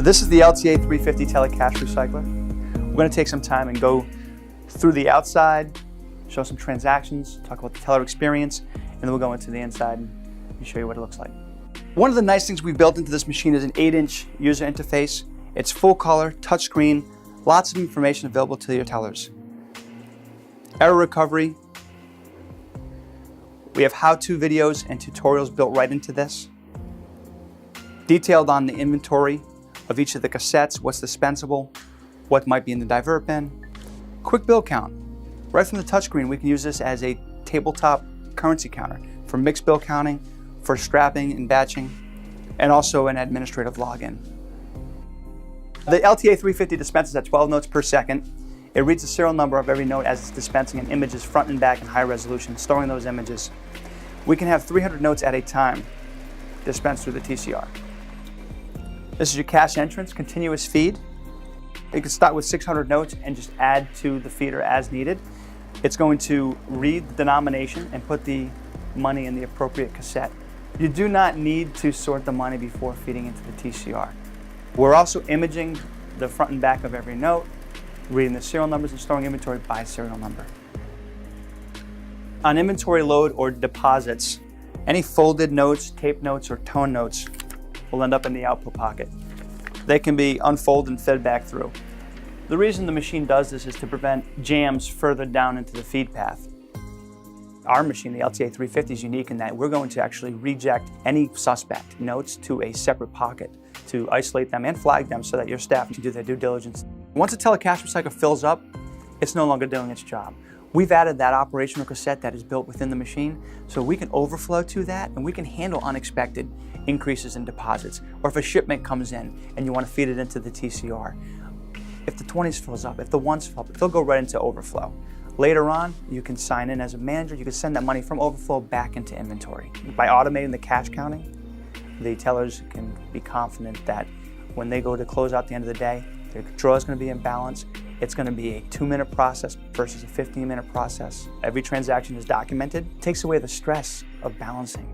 This is the LTA 350 telecash recycler. We're going to take some time and go through the outside, show some transactions, talk about the teller experience, and then we'll go into the inside and show you what it looks like. One of the nice things we've built into this machine is an 8-inch user interface. It's full color, touchscreen, lots of information available to your tellers. Error recovery. We have how-to videos and tutorials built right into this. Detailed on the inventory of each of the cassettes, what's dispensable, what might be in the divert bin. Quick bill count. Right from the touchscreen, we can use this as a tabletop currency counter for mixed bill counting, for strapping and batching, and also an administrative login. The LTA 350 dispenses at 12 notes per second. It reads the serial number of every note as it's dispensing in images front and back in high resolution, storing those images. We can have 300 notes at a time dispensed through the TCR. This is your cash entrance, continuous feed. You can start with 600 notes and just add to the feeder as needed. It's going to read the denomination and put the money in the appropriate cassette. You do not need to sort the money before feeding into the TCR. We're also imaging the front and back of every note, reading the serial numbers and storing inventory by serial number. On inventory load or deposits, any folded notes, taped notes, or tone notes will end up in the output pocket. They can be unfolded and fed back through. The reason the machine does this is to prevent jams further down into the feed path. Our machine, the LTA 350, is unique in that we're going to actually reject any suspect notes to a separate pocket to isolate them and flag them so that your staff can do their due diligence. Once a telecash recycler fills up, it's no longer doing its job. We've added that operational cassette that is built within the machine so we can overflow to that and we can handle unexpected increases in deposits. Or if a shipment comes in and you want to feed it into the TCR, if the 20s fills up, if the 1s fill up, they'll go right into overflow. Later on, you can sign in as a manager, you can send that money from overflow back into inventory. By automating the cash counting, the tellers can be confident that when they go to close out the end of the day, their draw is going to be in balance. It's going to be a 2-minute process versus a 15-minute process. Every transaction is documented. It takes away the stress of balancing.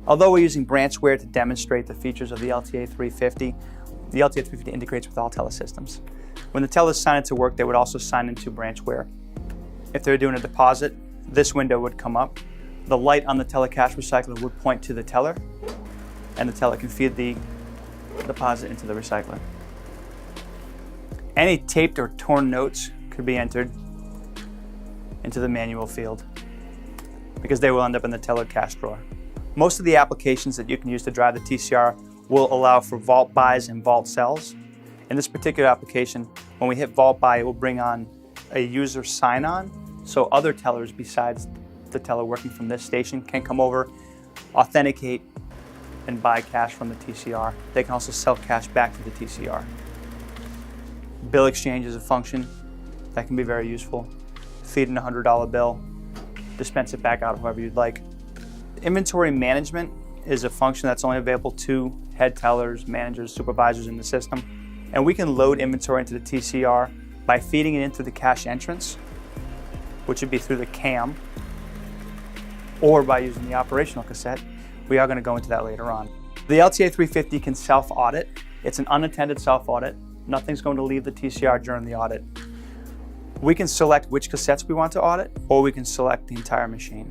Although we're using branchware to demonstrate the features of the LTA 350, the LTA 350 integrates with all teller systems. When the tellers sign into work, they would also sign into branchware. If they're doing a deposit, this window would come up. The light on the telecash recycler would point to the teller, and the teller can feed the deposit into the recycler. Any taped or torn notes could be entered into the manual field because they will end up in the teller cash drawer. Most of the applications that you can use to drive the TCR will allow for vault buys and vault sells. In this particular application, when we hit vault buy, it will bring on a user sign-on, so other tellers besides the teller working from this station can come over, authenticate, and buy cash from the TCR. They can also sell cash back to the TCR. Bill exchange is a function that can be very useful. Feed in a $100 bill, dispense it back out however you'd like. Inventory management is a function that's only available to head tellers, managers, supervisors in the system. And we can load inventory into the TCR by feeding it into the cash entrance, which would be through the CAM, or by using the operational cassette. We are going to go into that later on. The LTA 350 can self-audit. It's an unattended self-audit. Nothing's going to leave the TCR during the audit. We can select which cassettes we want to audit, or we can select the entire machine.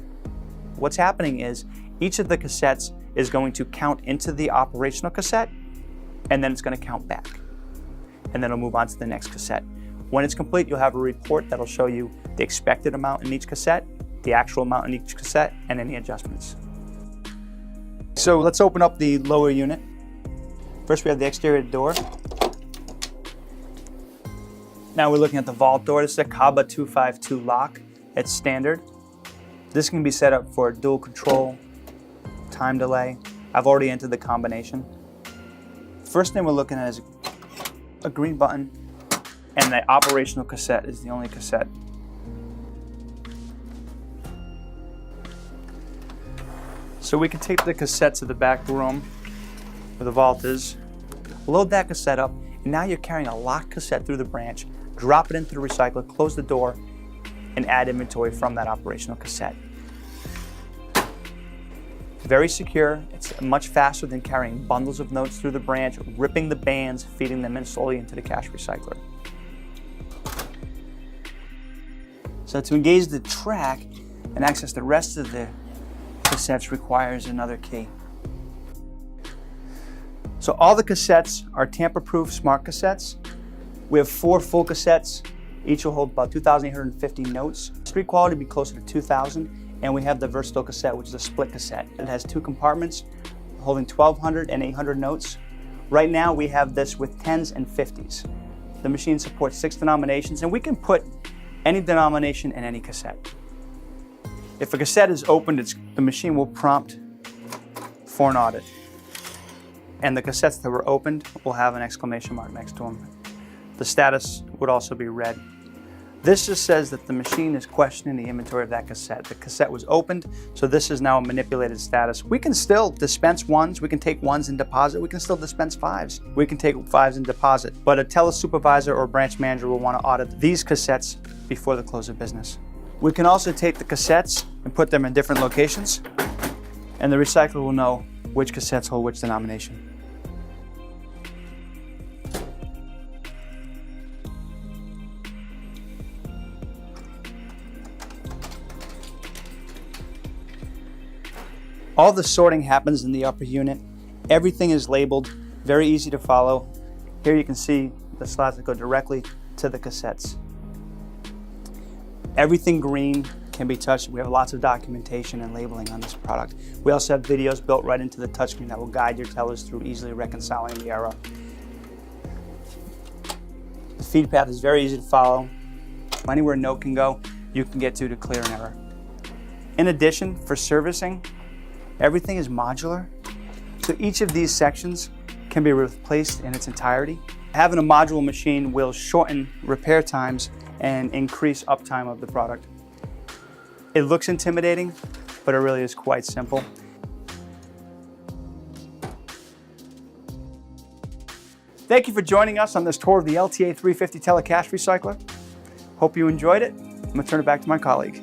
What's happening is each of the cassettes is going to count into the operational cassette, and then it's going to count back. And then it'll move on to the next cassette. When it's complete, you'll have a report that'll show you the expected amount in each cassette, the actual amount in each cassette, and any adjustments. So let's open up the lower unit. First we have the exterior door. Now we're looking at the vault door. This is a CABA 252 lock. It's standard. This can be set up for dual control, time delay. I've already entered the combination. First thing we're looking at is a green button, and the operational cassette is the only cassette. So we can take the cassette to the back room where the vault is, load that cassette up, and now you're carrying a locked cassette through the branch, drop it into the recycler, close the door, and add inventory from that operational cassette. Very secure. It's much faster than carrying bundles of notes through the branch, ripping the bands, feeding them in slowly into the cash recycler. So to engage the track and access the rest of the cassettes requires another key. So all the cassettes are tamper-proof smart cassettes. We have 4 full cassettes. Each will hold about 2,850 notes. Street quality will be closer to 2,000. And we have the versatile cassette, which is a split cassette. It has 2 compartments holding 1,200 and 800 notes. Right now we have this with 10s and 50s. The machine supports 6 denominations, and we can put any denomination in any cassette. If a cassette is opened, the machine will prompt for an audit. And the cassettes that were opened will have an exclamation mark next to them. The status would also be red. This just says that the machine is questioning the inventory of that cassette. The cassette was opened, so this is now a manipulated status. We can still dispense 1s, we can take 1s in deposit, we can still dispense 5s. We can take 5s in deposit, but a telesupervisor or branch manager will want to audit these cassettes before the close of business. We can also take the cassettes and put them in different locations, and the recycler will know which cassettes hold which denomination. All the sorting happens in the upper unit. Everything is labeled, very easy to follow. Here you can see the slots that go directly to the cassettes. Everything green can be touched. We have lots of documentation and labeling on this product. We also have videos built right into the touchscreen that will guide your tellers through easily reconciling the error. The feed path is very easy to follow. Anywhere a note can go, you can get to clear an error. In addition, for servicing, everything is modular, so each of these sections can be replaced in its entirety. Having a modular machine will shorten repair times and increase uptime of the product. It looks intimidating, but it really is quite simple. Thank you for joining us on this tour of the LTA 350 Telecash Recycler. Hope you enjoyed it. I'm going to turn it back to my colleague.